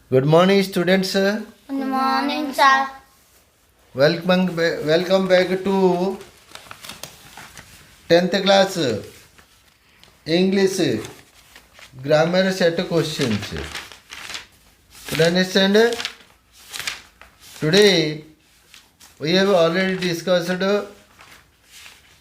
Good morning, students. Good morning, sir. Welcome back to 10th class English grammar set questions. You understand? Today we have already discussed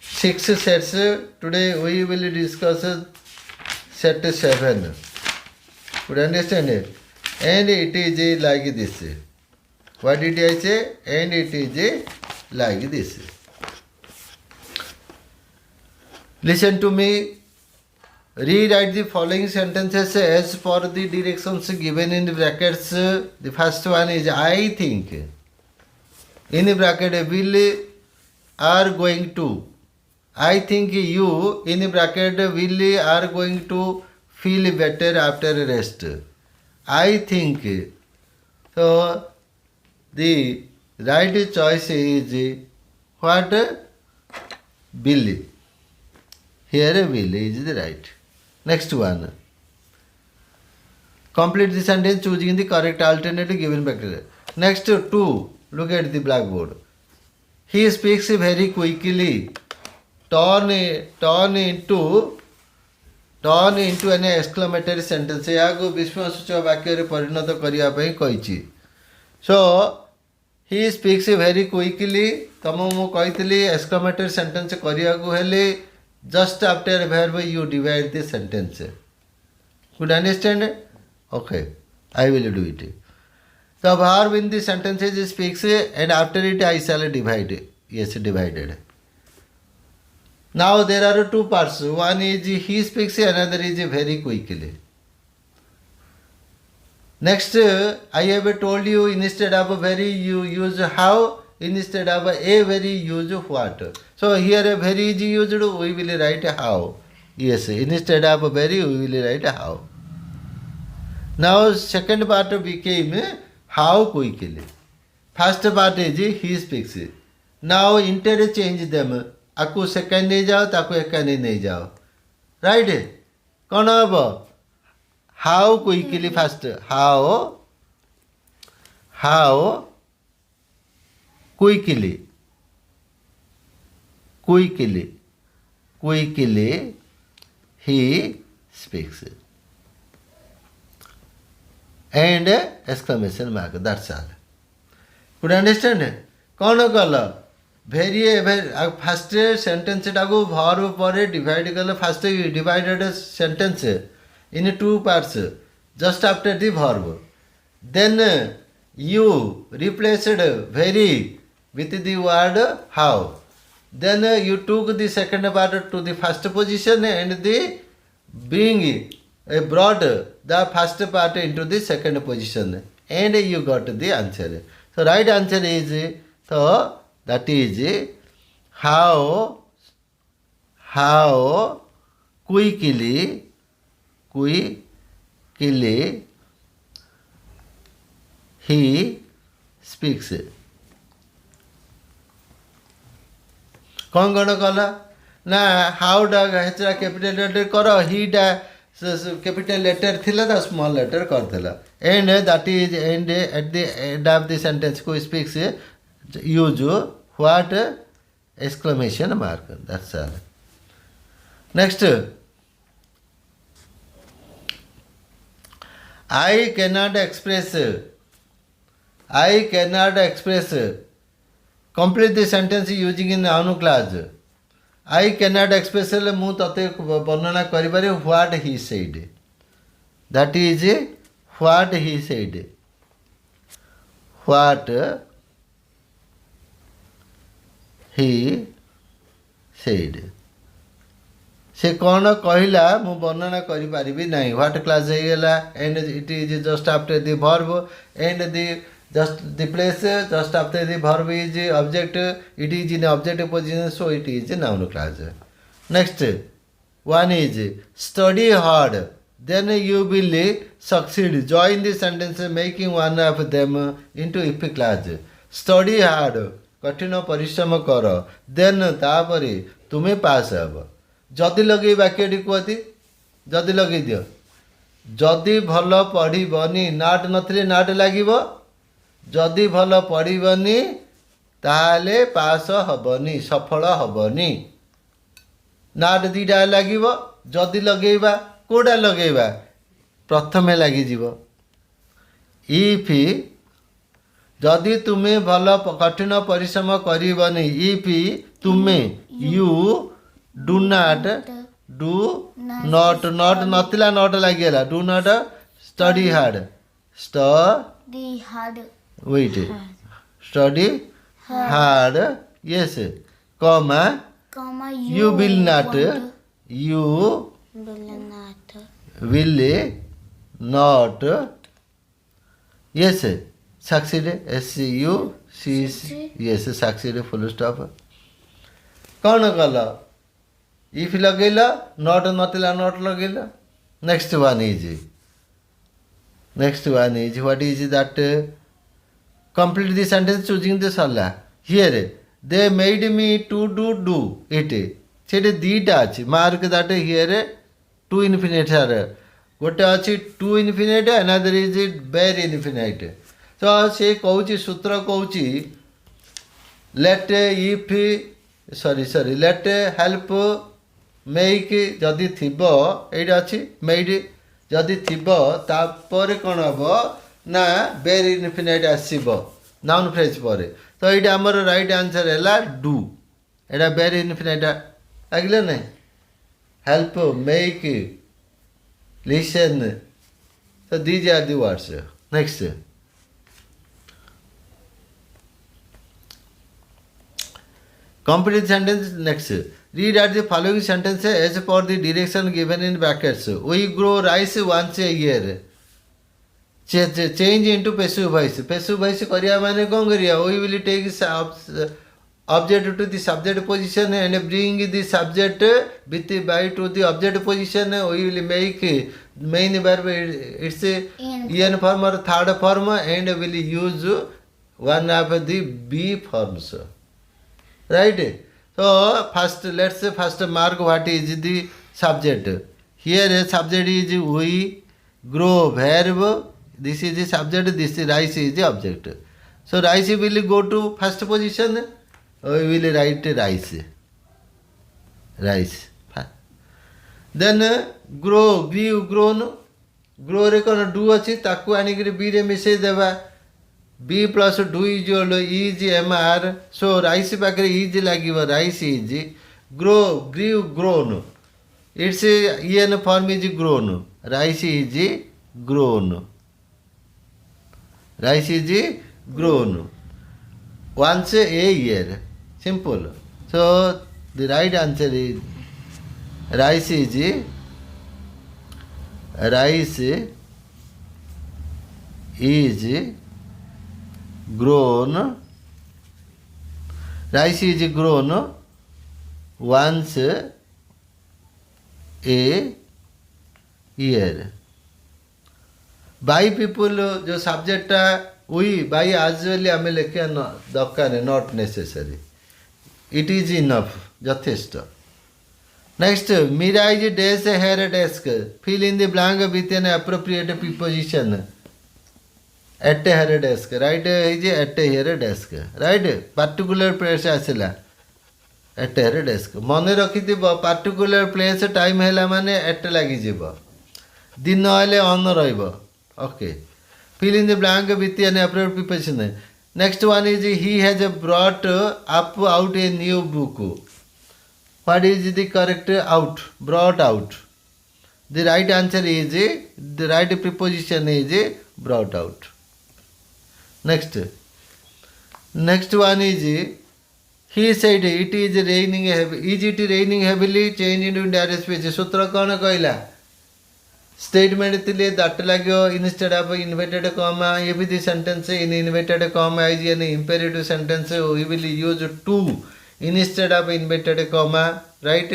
6 sets. Today we will discuss set 7. You understand it? And it is like this. What did I say? And it is like this. Listen to me. Rewrite the following sentences as per the directions given in the brackets. The first one is I think. In the bracket will are going to. I think you in the bracket will are going to feel better after rest. I think. So the right choice is what? Will. Here will is the right. Next one. Complete the sentence choosing the correct alternative given bracket. Next two. Look at the blackboard. He speaks very quickly. Turn into an exclamatory sentence. यहाँ विस्मयसूचक वाक्य परिणत करने कही. So he speaks very quickly. तम मु कही exclamatory sentence करने just after verb you divide the sentence. Could understand? Okay, I will do it. The verb in the sentences speaks and after it I shall divide. Yes, divided. Now there are two parts. One is he speaks, another is very quickly. Next, I have told you instead of very you use how, instead of a very use what. So here a very is used, we will write how. Yes, instead of very we will write how. Now second part became how quickly. First part is he speaks. Now interchange them. आपको second नहीं जाओ ताको एकानी नहीं जाओ right कौन हम how quickly fast how quickly he speaks and exclamation mark that's all could understand कौन कल very first sentence टाको verb पर divide कल first divided sentence in two parts just after the verb. Then you replaced very with the word how. Then you took the second part to the first position and the bring brought the first part into the second position and you got the answer. So right answer is so. That is how quickly he speaks. कौन कला ना how डा capital letter कर ही डा capital letter थिला small letter करथिला and that is and at the end of the sentence को speaks use what exclamation mark. That's all. Next, I cannot express. Complete the sentence using in noun clause. I cannot express mu tate वर्णना करिबारे what he said. That is what he said. What he said. से कौन कहला मु वर्णना करि पारिबि नाही what class हे गेला and it is just after the verb and the just the place just after the verb is object it is in objective position so it is noun class. Next one is study hard then you will succeed join the sentence making one of them into if class. Study hard कठिन परिश्रम कर then तापर तुम्हें पास हे जदि लगे वाक्यटी कहती जदि लगे दियो जदि भल पढ़िबनी नॉट नथिले नॉट लागिबो जदि भल पढ़िबनी ताहाले पास हबनी सफल हबनी नॉट दीटा लागिबो जदि लगेइबा कोडा लगेइबा प्रथमे लागि जीवो इफ जदि तुमे भल कठिन परिश्रम करिबनी इफ तुमे you do not do not not नथिला नॉट लागिला do not study hard The hard. Wait study hard yes comma Comma. you will not you Will not. will not yes succeed yes succeed full stop कौन कल if लगेल not नथिला not लगेल next one is what is that complete the sentence choosing the सरला here they made me to do it सेठी दीटा अच्छी mark that here to infinitive गोटे अच्छी to infinitive another is very infinitive तो से कौच सूत्र कौच let if sorry let help make जदि थिबो एटा अच्छी मेड जदि थिबो तापर कौन हम ना वेरी इनफिनिट आसब नाउन फ्रेज पर तो ये आमर राइट आंसर है डू एटा वेरी इनफिनिट लगे ना हेल्प मेक लिसन तो these are the words next complete sentence next read at the following sentences as per the direction given in brackets we grow rice once a year change into passive voice करिया माने कौन करिया we will take object to the subject position and bring the subject with the by to the object position we will make main verb it's en form or third form and will use one of the be forms right so first mark what is the subject here subject is we grow verb this is the subject this rice is the object so rice will go to first position we will write rice then grow grew grown grow रे कौन do अच्छी ताकू आनिक B रे मिसई देवा be plus do is am are so rice पाखे is लगे rice is grow grieve grown it's EN form is grown rice is grown once a year simple so the right answer is rice is grown once a year by people जो subject we by आजुअली आम लिखा दरकार not necessary it is enough यथेष्ट next मीरा is डेस her desk fill in the blank with an appropriate preposition at her desk right is at her desk right particular place आसला at her desk मन रखि particular place time है माने eight लगी दिन हेले ऑन रहिबो okay fill in the blank with an appropriate preposition next one is he has brought out a new book what is the correct out brought out the right answer is the right preposition is brought out next one is he said it is raining heavily is it raining heavily change into direct speech सूत्र कौन कहला statement थिले that लागो instead of inverted comma ये भी the sentence in inverted comma is an imperative sentence we will use to instead of inverted comma right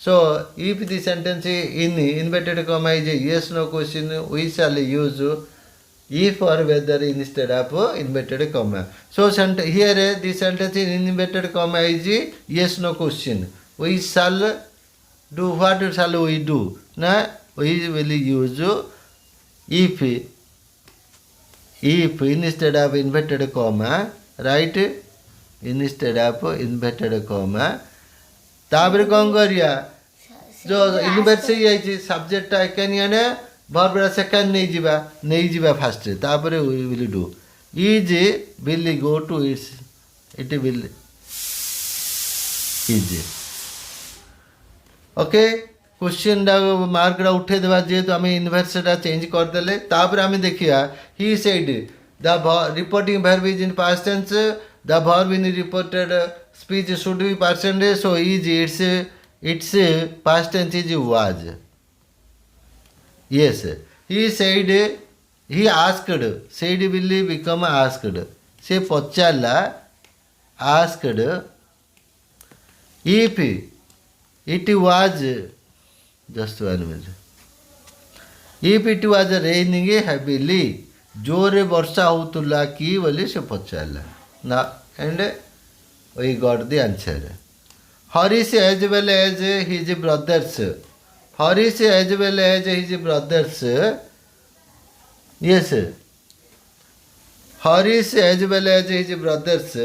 so if the sentence in inverted comma is yes no question we shall use if or whether instead of inverted comma so here the sentence in inverted comma is yes no question we shall do what shall we do na we will use if instead of inverted comma, write instead of inverted comma. तापर कौन करिया जो invert से जाइए subject एकानियाने verb second नहीं जीवा first तापर we will do is will go to it's it will is okay question mark उठे देवा जेहेतु आम इनवर्स चेंज करदे तापर आम देखिया he said the reporting verb is in past tense the verb in reported speech should be percentage so is its past tense is was. Yes, he said he asked said will become asked se pacharla asked if it was just 1 minute if it was raining heavily जोरे वर्षा होतुला कि बोली से पचारला ना and we got the answer. Harish as well as his brothers. Harish as well as his brothers. Yes. Harish as well as his brothers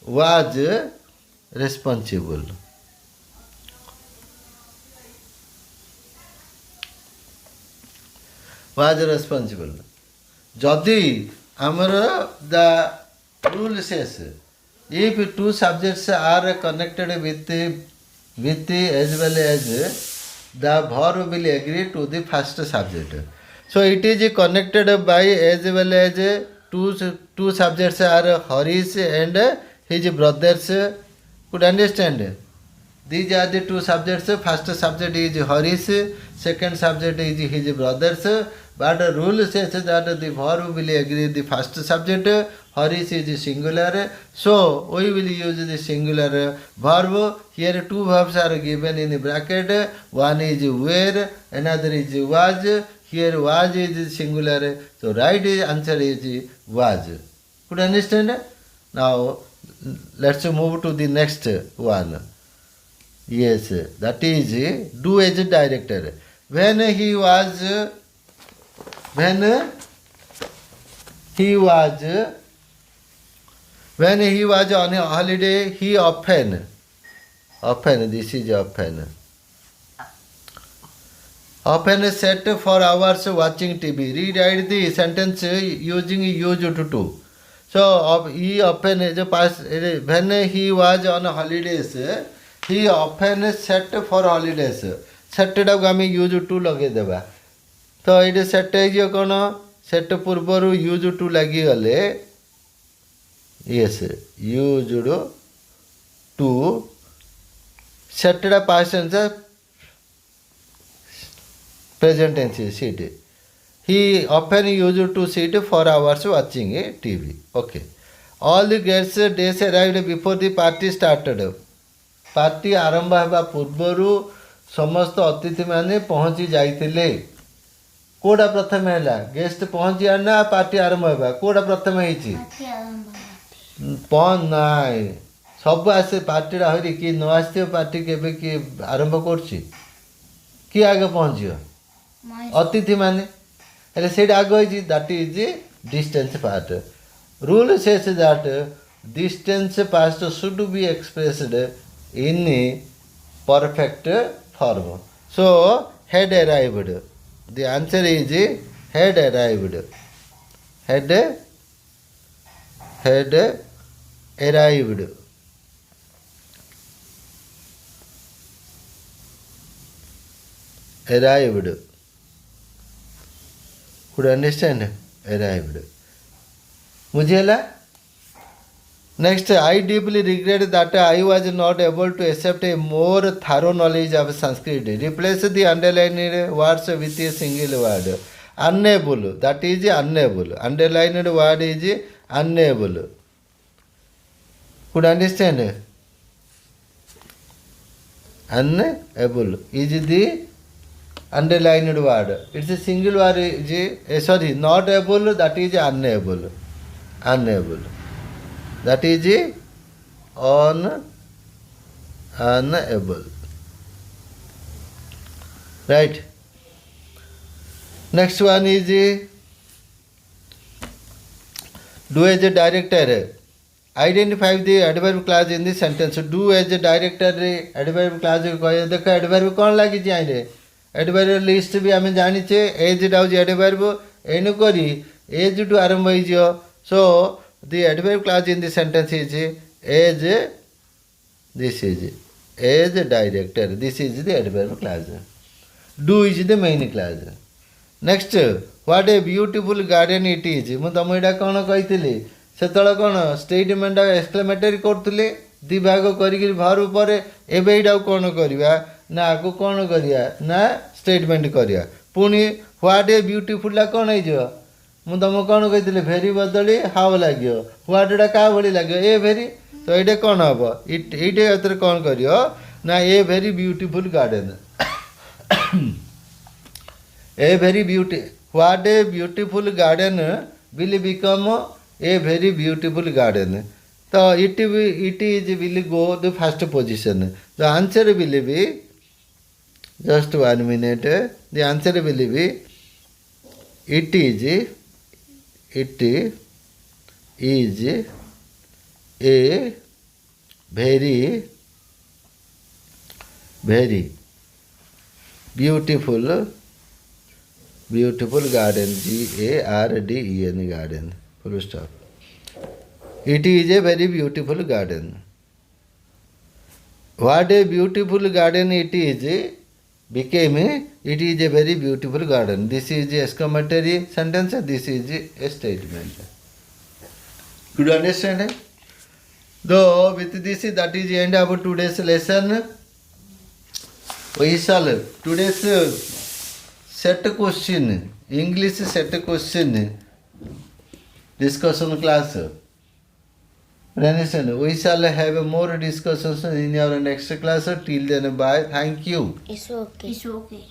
was responsible. Was responsible. Jadi amara the rule says if two subjects are connected with as well as the verb will agree to the first subject. So it is connected by as well as two subjects are Harish and his brothers. Could understand? These are the two subjects. First subject is Harish, second subject is his brothers. But the rule says that the verb will agree the first subject. Harish is singular, so we will use the singular verb. Here two verbs are given in the bracket. One is were, another is was. Here was is singular, so right answer is was. Could you understand? Now let's move to the next one. Yes, that is do as a director. When he was on a holiday, he often, this is often sat for hours watching TV. Rewrite the sentence using used to. So, he often, when he was on holidays, he often sat for holidays. Sat टाक आम use to लगे देबा तो ये sat कौन sat पूर्वर use to लगिगले yes use to सेटा past tense present tense sit he often use to sit for hours watching TV okay all the guests डेज arrived before the party started party आरंभ होगा पूर्वर समस्त अतिथि माने पहुँची जाइतिले कोडा प्रथम है गेस्ट पहुँची ना पार्टी आरंभ होगा कोडा प्रथम है नाई सब आसे पार्टी आहरी कि न आसो पार्टी केबे कि आरंभ करछि कि आगे पहुँच अतिथि माने हेले सेट आगे होइछि that is distant past rule says that distant past should be expressed in perfect form. So, had arrived. The answer is had arrived. Had arrived. Arrived. Could you understand? Arrived. मुझे ला Next, I deeply regret that I was not able to accept a more thorough knowledge of Sanskrit. Replace the underlined words with a single word. Unable. That is unable. Underlined word is unable. Could you understand? Unable is the underlined word. It's a single word. Sorry, not able. That is unable. Unable. That is unable. Right. Next one is do as a director. Identify the adverb clause in the sentence. Do as a director adverb clause कहे देखो adverb कौन लगी चाहिए adverb list भी हमें जानी चाहिए as douse adverb एनु करी एज टू आरंभ होइजियो so the adverb clause in the sentence is as this is as director. This is the adverb clause. Do is the main clause. Next, what a beautiful garden it is. ମୁଁ ତମ ଏଇଟା କ'ଣ କହିଥିଲି ସେତେବେଳେ କ'ଣ statement ଏକ୍ସକ୍ଲାମେଟରୀ କରୁଥିଲେ ଦୁଇ ଭାଗ କରିକି ଭର୍ବ ପରେ ଏବେ ଏଇଟାକୁ କ'ଣ କରିବା ନା ଆକୁ କ'ଣ କରିବା ନା ଷ୍ଟେଟମେଣ୍ଟ କରିବା ପୁଣି ହ୍ୱାଟ୍ ଏ ବ୍ୟୁଟିଫୁଲ୍ଟା କ'ଣ ହେଇଯିବ ମୁଁ ତମକୁ କ'ଣ କହିଥିଲି ଭେରି ବଦଳି ହାଉ ଲାଗିବ ହ୍ୱାଟ୍ଟା କାହା ଭଳି ଲାଗିବ ଏ ଭେରି ତ ଏଇଟା କ'ଣ ହେବ ଏଇଟା ଏଥିରେ କ'ଣ କରିବ ନା ଏ very beautiful garden A very what a beautiful garden will become a very beautiful garden. So it will go the first position. The answer will be just 1 minute. The answer will be it is a very beautiful garden. GARDEN garden. Full stop. It is a very beautiful garden. What a beautiful garden it is became it is a very beautiful garden. This is a exclamatory sentence. This is a statement. Could you understand? Though with this that is the end of today's lesson. We shall today's set question, English set question discussion class. Understand? We shall have more discussions in our next class. Till then, bye. Thank you. It's okay. It's okay.